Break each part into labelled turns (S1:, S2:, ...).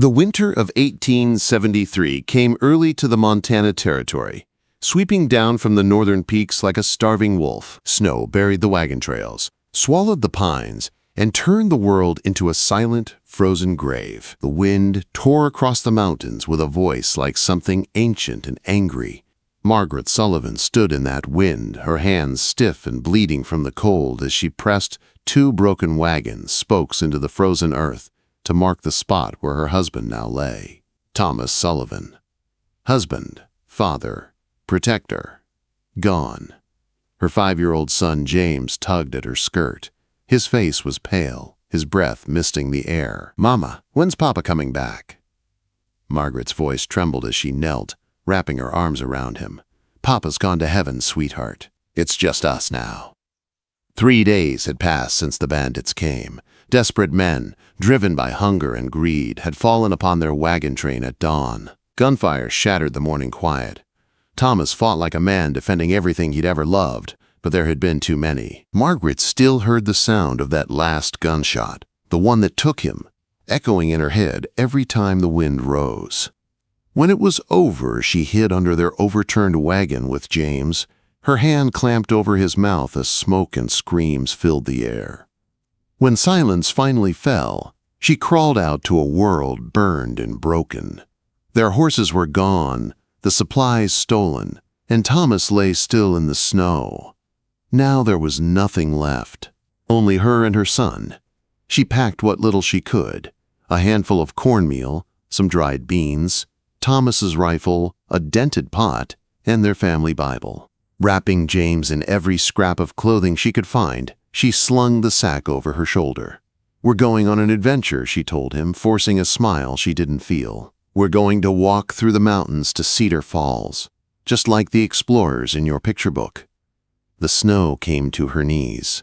S1: The winter of 1873 came early to the Montana Territory, sweeping down from the northern peaks like a starving wolf. Snow buried the wagon trails, swallowed the pines, and turned the world into a silent, frozen grave. The wind tore across the mountains with a voice like something ancient and angry. Margaret Sullivan stood in that wind, her hands stiff and bleeding from the cold as she pressed two broken wagon spokes into the frozen earth to mark the spot where her husband now lay. Thomas Sullivan. Husband, father, protector, gone. Her 5-year-old son James tugged at her skirt. His face was pale, his breath misting the air. "Mama, when's Papa coming back?" Margaret's voice trembled as she knelt, wrapping her arms around him. "Papa's gone to heaven, sweetheart. It's just us now." 3 days had passed since the bandits came. Desperate men, driven by hunger and greed, had fallen upon their wagon train at dawn. Gunfire shattered the morning quiet. Thomas fought like a man defending everything he'd ever loved, but there had been too many. Margaret still heard the sound of that last gunshot, the one that took him, echoing in her head every time the wind rose. When it was over, she hid under their overturned wagon with James, her hand clamped over his mouth as smoke and screams filled the air. When silence finally fell, she crawled out to a world burned and broken. Their horses were gone, the supplies stolen, and Thomas lay still in the snow. Now there was nothing left, only her and her son. She packed what little she could, a handful of cornmeal, some dried beans, Thomas's rifle, a dented pot, and their family Bible. Wrapping James in every scrap of clothing she could find, she slung the sack over her shoulder. "We're going on an adventure," she told him, forcing a smile she didn't feel. "We're going to walk through the mountains to Cedar Falls, just like the explorers in your picture book." The snow came to her knees.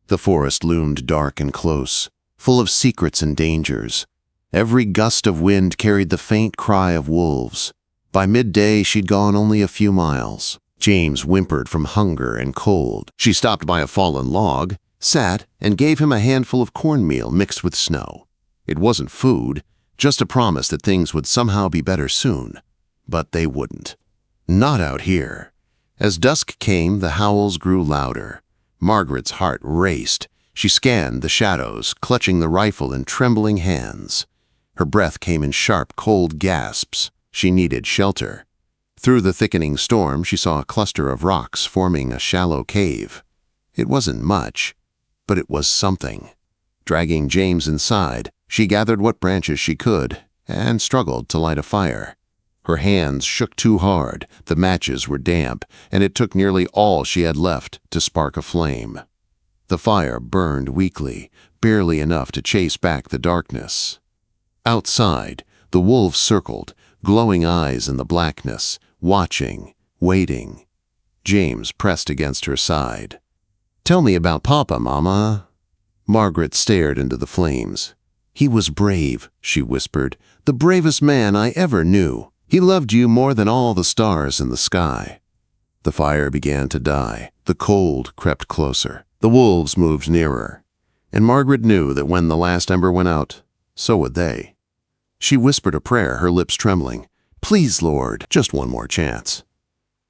S1: The forest loomed dark and close, full of secrets and dangers. Every gust of wind carried the faint cry of wolves. By midday, she'd gone only a few miles. James whimpered from hunger and cold. She stopped by a fallen log, sat, and gave him a handful of cornmeal mixed with snow. It wasn't food, just a promise that things would somehow be better soon. But they wouldn't. Not out here. As dusk came, the howls grew louder. Margaret's heart raced. She scanned the shadows, clutching the rifle in trembling hands. Her breath came in sharp, cold gasps. She needed shelter. Through the thickening storm, she saw a cluster of rocks forming a shallow cave. It wasn't much, but it was something. Dragging James inside, she gathered what branches she could and struggled to light a fire. Her hands shook too hard, the matches were damp, and it took nearly all she had left to spark a flame. The fire burned weakly, barely enough to chase back the darkness. Outside, the wolves circled, glowing eyes in the blackness, watching, waiting. James pressed against her side. "Tell me about Papa, Mama." Margaret stared into the flames. "He was brave," she whispered, "the bravest man I ever knew. He loved you more than all the stars in the sky." The fire began to die. The cold crept closer. The wolves moved nearer. And Margaret knew that when the last ember went out, so would they. She whispered a prayer, her lips trembling. "Please, Lord, just one more chance."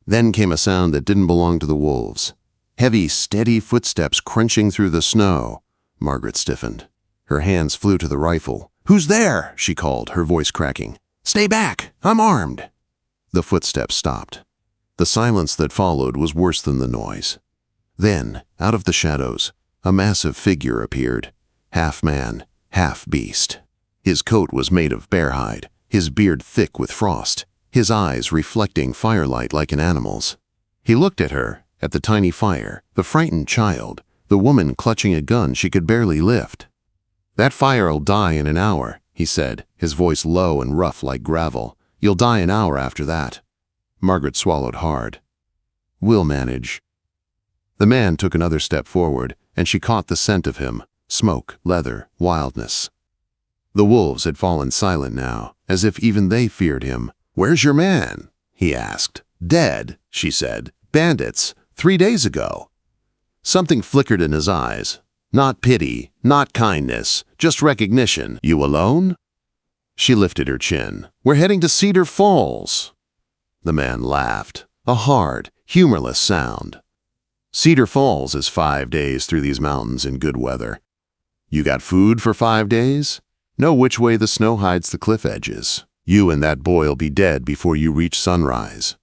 S1: Then came a sound that didn't belong to the wolves. Heavy, steady footsteps crunching through the snow. Margaret stiffened. Her hands flew to the rifle. "Who's there?" she called, her voice cracking. "Stay back! I'm armed!" The footsteps stopped. The silence that followed was worse than the noise. Then, out of the shadows, a massive figure appeared, half man, half beast. His coat was made of bear hide, his beard thick with frost, his eyes reflecting firelight like an animal's. He looked at her, at the tiny fire, the frightened child, the woman clutching a gun she could barely lift. "That fire'll die in an hour," he said, his voice low and rough like gravel. "You'll die an hour after that." Margaret swallowed hard. "We'll manage." The man took another step forward, and she caught the scent of him, smoke, leather, wildness. The wolves had fallen silent now, as if even they feared him. "Where's your man?" he asked. "Dead," she said. "Bandits, 3 days ago." Something flickered in his eyes. Not pity, not kindness, just recognition. "You alone?" She lifted her chin. "We're heading to Cedar Falls." The man laughed, a hard, humorless sound. "Cedar Falls is 5 days through these mountains in good weather. You got food for 5 days? Know which way the snow hides the cliff edges. You and that boy'll be dead before you reach sunrise."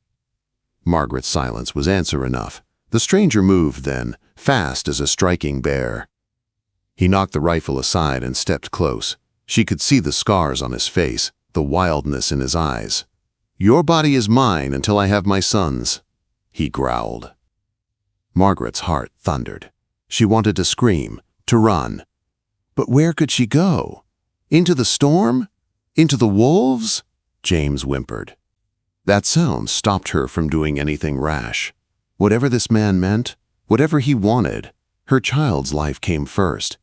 S1: Margaret's silence was answer enough. The stranger moved then, fast as a striking bear. He knocked the rifle aside and stepped close. She could see the scars on his face, the wildness in his eyes. "Your body is mine until I have my son's," he growled. Margaret's heart thundered. She wanted to scream, to run. But where could she go? Into the storm? Into the wolves? James whimpered. That sound stopped her from doing anything rash. Whatever this man meant, whatever he wanted, her child's life came first.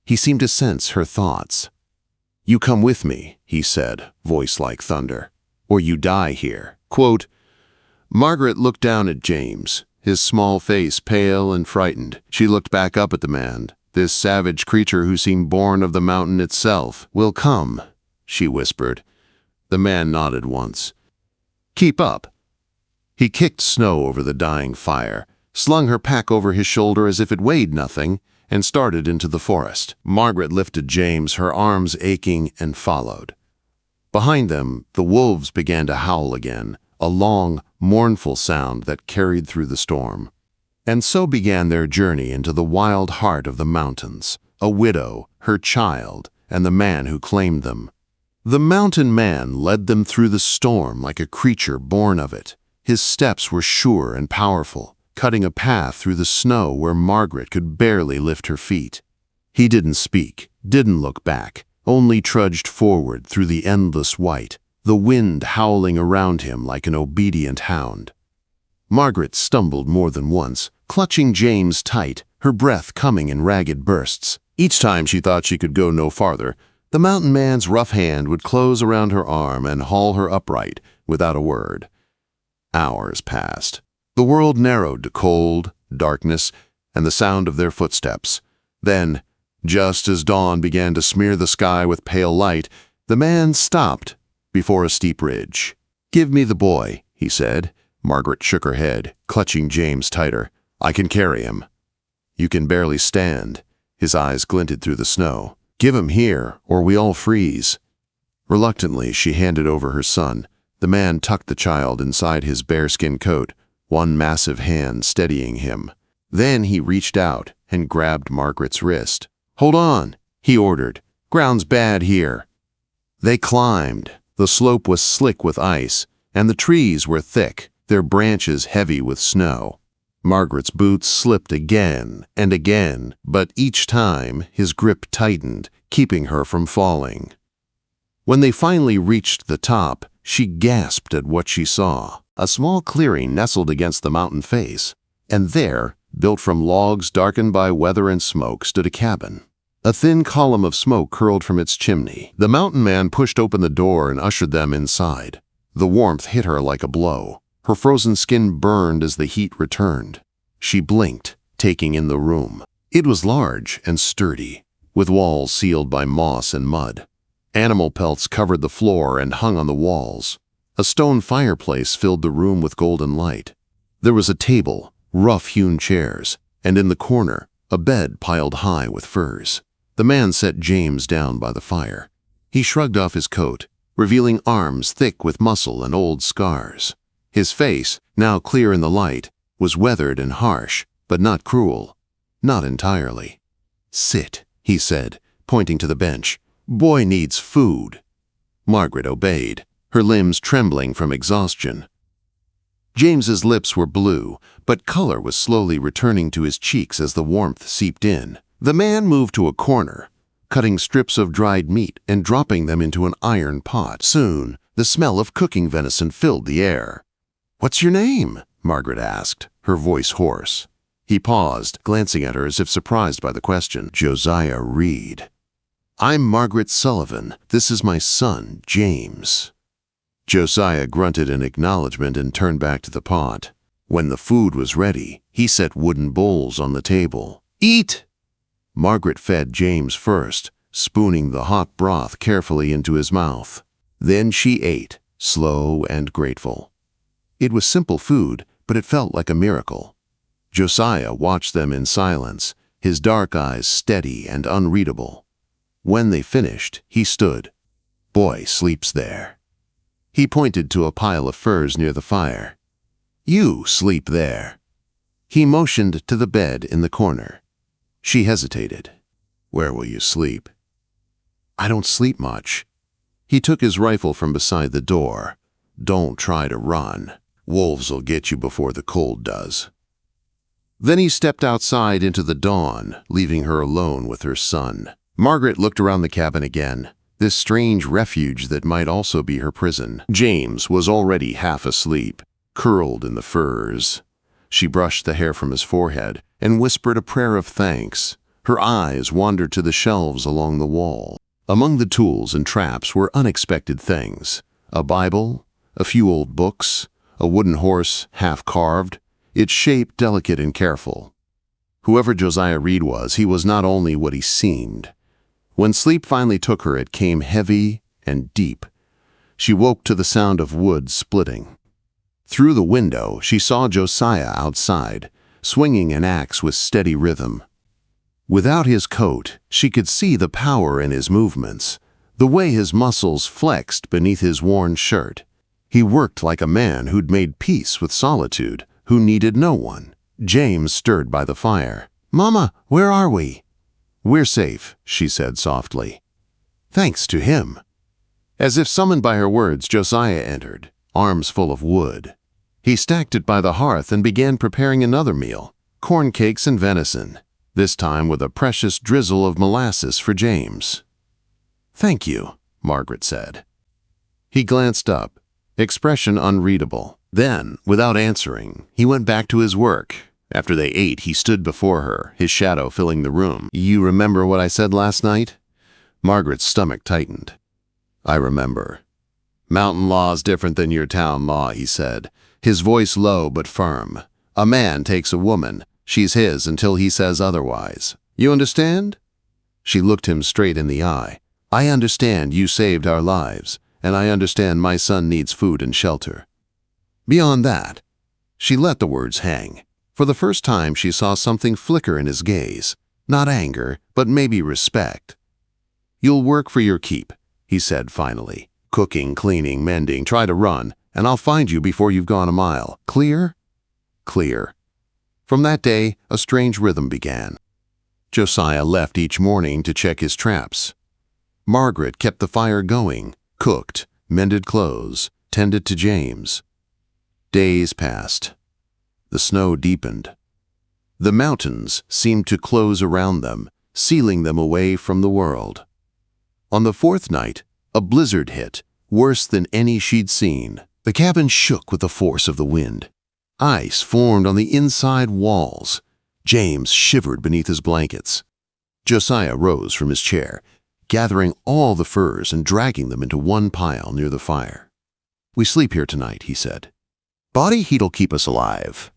S1: He seemed to sense her thoughts. "You come with me," he said, voice like thunder, "or you die here." Quote, Margaret looked down at James, his small face pale and frightened. She looked back up at the man, this savage creature who seemed born of the mountain itself. "We'll come," she whispered. The man nodded once. "Keep up." He kicked snow over the dying fire, slung her pack over his shoulder as if it weighed nothing, and started into the forest. Margaret lifted James, her arms aching, and followed. Behind them, the wolves began to howl again, a long, mournful sound that carried through the storm. And so began their journey into the wild heart of the mountains, a widow, her child, and the man who claimed them. The mountain man led them through the storm like a creature born of it. His steps were sure and powerful, cutting a path through the snow where Margaret could barely lift her feet. He didn't speak, didn't look back, only trudged forward through the endless white, the wind howling around him like an obedient hound. Margaret stumbled more than once, clutching James tight, her breath coming in ragged bursts. Each time she thought she could go no farther, the mountain man's rough hand would close around her arm and haul her upright, without a word. Hours passed. The world narrowed to cold, darkness, and the sound of their footsteps. Then, just as dawn began to smear the sky with pale light, the man stopped before a steep ridge. "Give me the boy," he said. Margaret shook her head, clutching James tighter. "I can carry him." "You can barely stand." His eyes glinted through the snow. "Give him here, or we all freeze." Reluctantly, she handed over her son. The man tucked the child inside his bearskin coat, one massive hand steadying him. Then he reached out and grabbed Margaret's wrist. "Hold on," he ordered. "Ground's bad here." They climbed. The slope was slick with ice, and the trees were thick, their branches heavy with snow. Margaret's boots slipped again and again, but each time his grip tightened, keeping her from falling. When they finally reached the top, she gasped at what she saw. A small clearing nestled against the mountain face, and there, built from logs darkened by weather and smoke, stood a cabin. A thin column of smoke curled from its chimney. The mountain man pushed open the door and ushered them inside. The warmth hit her like a blow. Her frozen skin burned as the heat returned. She blinked, taking in the room. It was large and sturdy, with walls sealed by moss and mud. Animal pelts covered the floor and hung on the walls. A stone fireplace filled the room with golden light. There was a table, rough-hewn chairs, and in the corner, a bed piled high with furs. The man set James down by the fire. He shrugged off his coat, revealing arms thick with muscle and old scars. His face, now clear in the light, was weathered and harsh, but not cruel. Not entirely. "Sit," he said, pointing to the bench. "Boy needs food." Margaret obeyed, her limbs trembling from exhaustion. James's lips were blue, but color was slowly returning to his cheeks as the warmth seeped in. The man moved to a corner, cutting strips of dried meat and dropping them into an iron pot. Soon, the smell of cooking venison filled the air. "What's your name?" Margaret asked, her voice hoarse. He paused, glancing at her as if surprised by the question. "Josiah Reed." "I'm Margaret Sullivan. This is my son, James." Josiah grunted in acknowledgement and turned back to the pot. When the food was ready, he set wooden bowls on the table. "Eat!" Margaret fed James first, spooning the hot broth carefully into his mouth. Then she ate, slow and grateful. It was simple food, but it felt like a miracle. Josiah watched them in silence, his dark eyes steady and unreadable. When they finished, he stood. "Boy sleeps there." He pointed to a pile of furs near the fire. "You sleep there." He motioned to the bed in the corner. She hesitated. "Where will you sleep?" "I don't sleep much." He took his rifle from beside the door. "Don't try to run. Wolves'll get you before the cold does." Then he stepped outside into the dawn, leaving her alone with her son. Margaret looked around the cabin again, this strange refuge that might also be her prison. James was already half asleep, curled in the furs. She brushed the hair from his forehead and whispered a prayer of thanks. Her eyes wandered to the shelves along the wall. Among the tools and traps were unexpected things: a Bible, a few old books, a wooden horse half-carved, its shape delicate and careful. Whoever Josiah Reed was, he was not only what he seemed. When sleep finally took her, it came heavy and deep. She woke to the sound of wood splitting. Through the window, she saw Josiah outside, swinging an axe with steady rhythm. Without his coat, she could see the power in his movements, the way his muscles flexed beneath his worn shirt. He worked like a man who'd made peace with solitude, who needed no one. James stirred by the fire. "Mama, where are we?" "We're safe," she said softly. "Thanks to him." As if summoned by her words, Josiah entered, arms full of wood. He stacked it by the hearth and began preparing another meal, corn cakes and venison, this time with a precious drizzle of molasses for James. "Thank you," Margaret said. He glanced up, expression unreadable. Then, without answering, he went back to his work. After they ate, he stood before her, his shadow filling the room. "You remember what I said last night?" Margaret's stomach tightened. "I remember." "Mountain law's different than your town law," he said, his voice low but firm. "A man takes a woman. She's his until he says otherwise. You understand?" She looked him straight in the eye. "I understand you saved our lives, and I understand my son needs food and shelter. Beyond that," she let the words hang. For the first time, she saw something flicker in his gaze, not anger, but maybe respect. "You'll work for your keep," he said finally. "Cooking, cleaning, mending, try to run, and I'll find you before you've gone a mile. Clear?" "Clear." From that day, a strange rhythm began. Josiah left each morning to check his traps. Margaret kept the fire going, cooked, mended clothes, tended to James. Days passed. The snow deepened. The mountains seemed to close around them, sealing them away from the world. On the fourth night, a blizzard hit, worse than any she'd seen. The cabin shook with the force of the wind. Ice formed on the inside walls. James shivered beneath his blankets. Josiah rose from his chair, gathering all the furs and dragging them into one pile near the fire. "We sleep here tonight," he said. "Body heat'll keep us alive."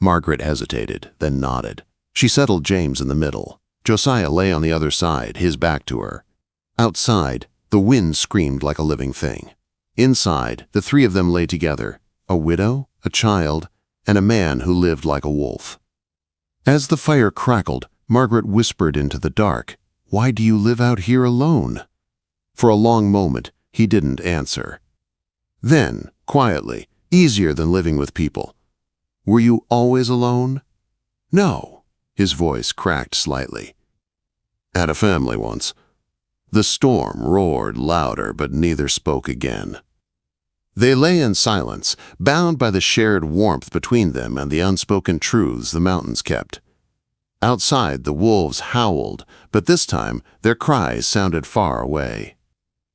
S1: Margaret hesitated, then nodded. She settled James in the middle. Josiah lay on the other side, his back to her. Outside, the wind screamed like a living thing. Inside, the three of them lay together, a widow, a child, and a man who lived like a wolf. As the fire crackled, Margaret whispered into the dark, "Why do you live out here alone?" For a long moment, he didn't answer. Then, quietly, easier than living with people, "Were you always alone?" "No." His voice cracked slightly. "Had a family once." The storm roared louder, but neither spoke again. They lay in silence, bound by the shared warmth between them and the unspoken truths the mountains kept. Outside, the wolves howled, but this time their cries sounded far away.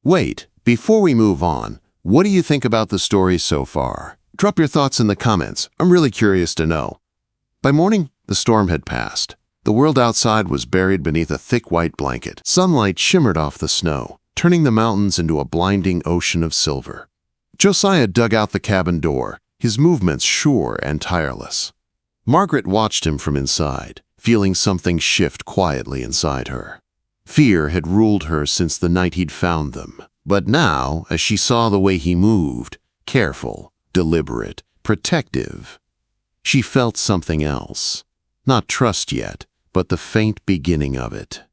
S1: "Wait, before we move on, what do you think about the story so far? Drop your thoughts in the comments. I'm really curious to know." By morning, the storm had passed. The world outside was buried beneath a thick white blanket. Sunlight shimmered off the snow, turning the mountains into a blinding ocean of silver. Josiah dug out the cabin door, his movements sure and tireless. Margaret watched him from inside, feeling something shift quietly inside her. Fear had ruled her since the night he'd found them. But now, as she saw the way he moved, careful, deliberate, protective, she felt something else. Not trust yet, but the faint beginning of it.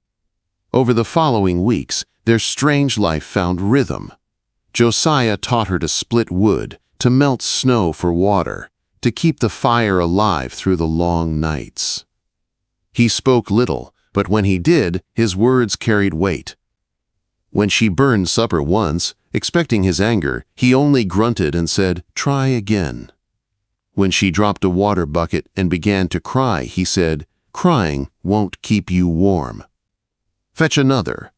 S1: Over the following weeks, their strange life found rhythm. Josiah taught her to split wood, to melt snow for water, to keep the fire alive through the long nights. He spoke little, but when he did, his words carried weight. When she burned supper once, expecting his anger, he only grunted and said, "Try again." When she dropped a water bucket and began to cry, he said, "Crying won't keep you warm. Fetch another."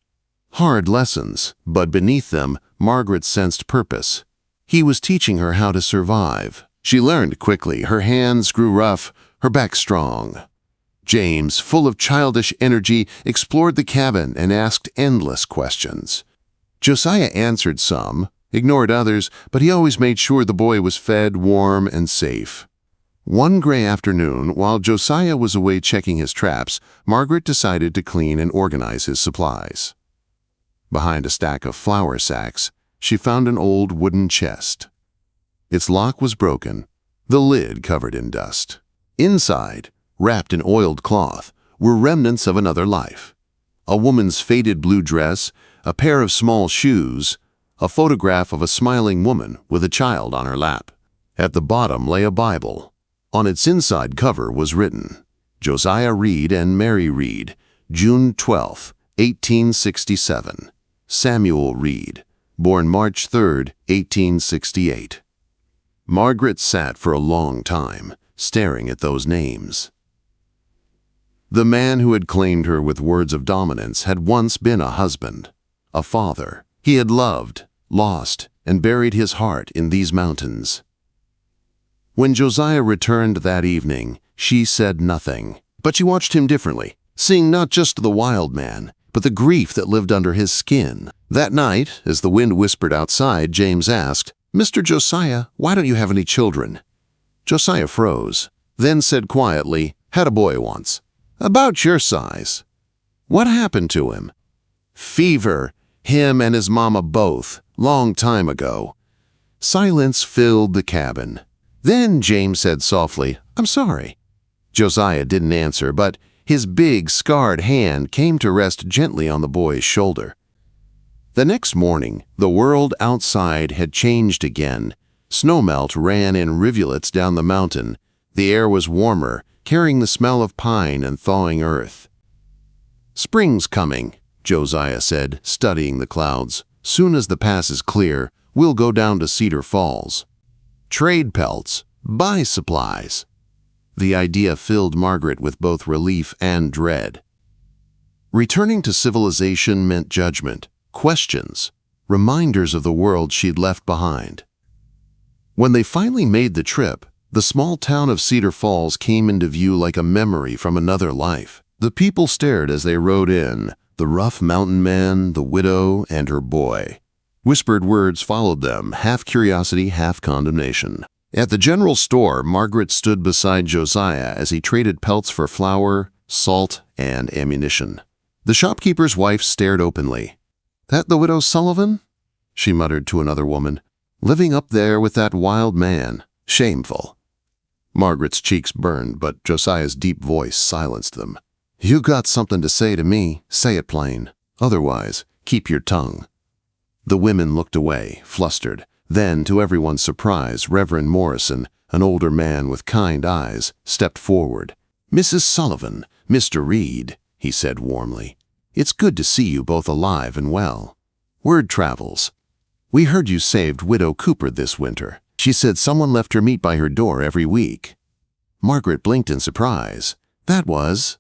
S1: Hard lessons, but beneath them, Margaret sensed purpose. He was teaching her how to survive. She learned quickly. Her hands grew rough, her back strong. James, full of childish energy, explored the cabin and asked endless questions. Josiah answered some, ignored others, but he always made sure the boy was fed, warm, and safe. One gray afternoon, while Josiah was away checking his traps, Margaret decided to clean and organize his supplies. Behind a stack of flour sacks, she found an old wooden chest. Its lock was broken, the lid covered in dust. Inside, wrapped in oiled cloth, were remnants of another life. A woman's faded blue dress, a pair of small shoes, a photograph of a smiling woman with a child on her lap. At the bottom lay a Bible. On its inside cover was written, "Josiah Reed and Mary Reed, June 12, 1867. Samuel Reed, born March 3, 1868. Margaret sat for a long time, staring at those names. The man who had claimed her with words of dominance had once been a husband, a father. He had loved, lost, and buried his heart in these mountains. When Josiah returned that evening, she said nothing, but she watched him differently, seeing not just the wild man, but the grief that lived under his skin. That night, as the wind whispered outside, James asked, "Mr. Josiah, why don't you have any children?" Josiah froze, then said quietly, "Had a boy once. About your size." "What happened to him?" "Fever. Him and his mama both. Long time ago." Silence filled the cabin. Then James said softly, "I'm sorry." Josiah didn't answer, but his big, scarred hand came to rest gently on the boy's shoulder. The next morning, the world outside had changed again. Snowmelt ran in rivulets down the mountain. The air was warmer, carrying the smell of pine and thawing earth. "Spring's coming," Josiah said, studying the clouds. "Soon as the pass is clear, we'll go down to Cedar Falls. Trade pelts, buy supplies." The idea filled Margaret with both relief and dread. Returning to civilization meant judgment, questions, reminders of the world she'd left behind. When they finally made the trip, the small town of Cedar Falls came into view like a memory from another life. The people stared as they rode in, the rough mountain man, the widow, and her boy. Whispered words followed them, half curiosity, half condemnation. At the general store, Margaret stood beside Josiah as he traded pelts for flour, salt, and ammunition. The shopkeeper's wife stared openly. "That the widow Sullivan?" she muttered to another woman. "Living up there with that wild man. Shameful." Margaret's cheeks burned, but Josiah's deep voice silenced them. "You got something to say to me, say it plain. Otherwise, keep your tongue." The women looked away, flustered. Then, to everyone's surprise, Reverend Morrison, an older man with kind eyes, stepped forward. "Mrs. Sullivan, Mr. Reed," he said warmly. "It's good to see you both alive and well. Word travels. We heard you saved Widow Cooper this winter. She said someone left her meat by her door every week." Margaret blinked in surprise. "That was—"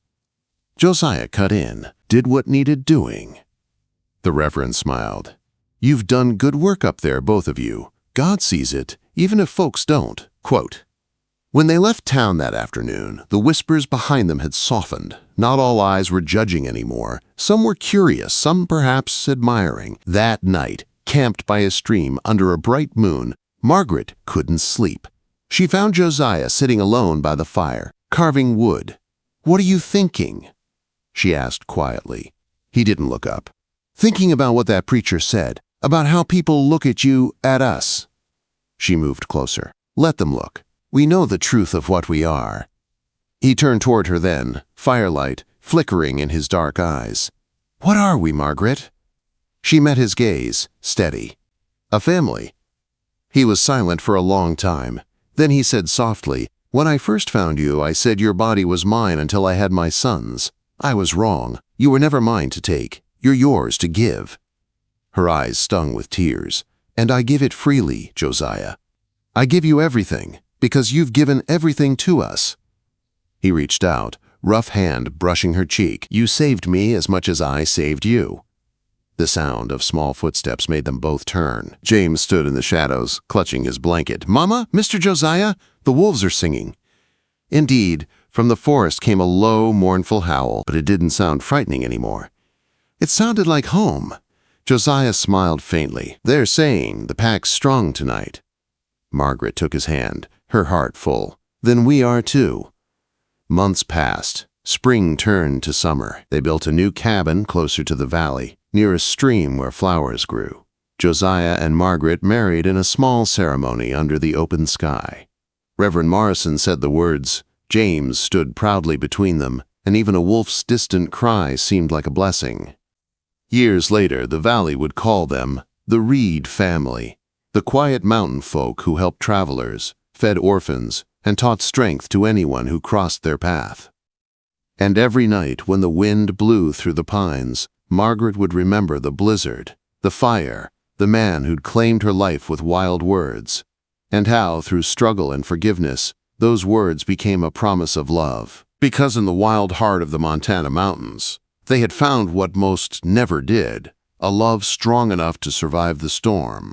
S1: Josiah cut in, did what needed doing. The Reverend smiled. "You've done good work up there, both of you. God sees it, even if folks don't." Quote, when they left town that afternoon, the whispers behind them had softened. Not all eyes were judging anymore. Some were curious, some perhaps admiring. That night, camped by a stream under a bright moon, Margaret couldn't sleep. She found Josiah sitting alone by the fire, carving wood. "What are you thinking?" she asked quietly. He didn't look up. Thinking about what that preacher said, about how people look at you, at us. She moved closer. Let them look. We know the truth of what we are. He turned toward her then, firelight flickering in his dark eyes. What are we, Margaret? She met his gaze, steady. A family. He was silent for a long time. Then he said softly, When I first found you, I said your body was mine until I had my sons. I was wrong. You were never mine to take. You're yours to give. Her eyes stung with tears. And I give it freely, Josiah. I give you everything, because you've given everything to us. He reached out, rough hand brushing her cheek. You saved me as much as I saved you. The sound of small footsteps made them both turn. James stood in the shadows, clutching his blanket. Mama, Mr. Josiah, the wolves are singing. Indeed, from the forest came a low, mournful howl, but it didn't sound frightening anymore. It sounded like home. Josiah smiled faintly. They're saying the pack's strong tonight. Margaret took his hand, her heart full. Then we are too. Months passed. Spring turned to summer. They built a new cabin closer to the valley, near a stream where flowers grew. Josiah and Margaret married in a small ceremony under the open sky. Reverend Morrison said the words. James stood proudly between them, and even a wolf's distant cry seemed like a blessing. Years later, the valley would call them the Reed family, the quiet mountain folk who helped travelers, fed orphans, and taught strength to anyone who crossed their path. And every night when the wind blew through the pines, Margaret would remember the blizzard, the fire, the man who'd claimed her life with wild words, and how, through struggle and forgiveness, those words became a promise of love. Because in the wild heart of the Montana mountains, they had found what most never did, a love strong enough to survive the storm.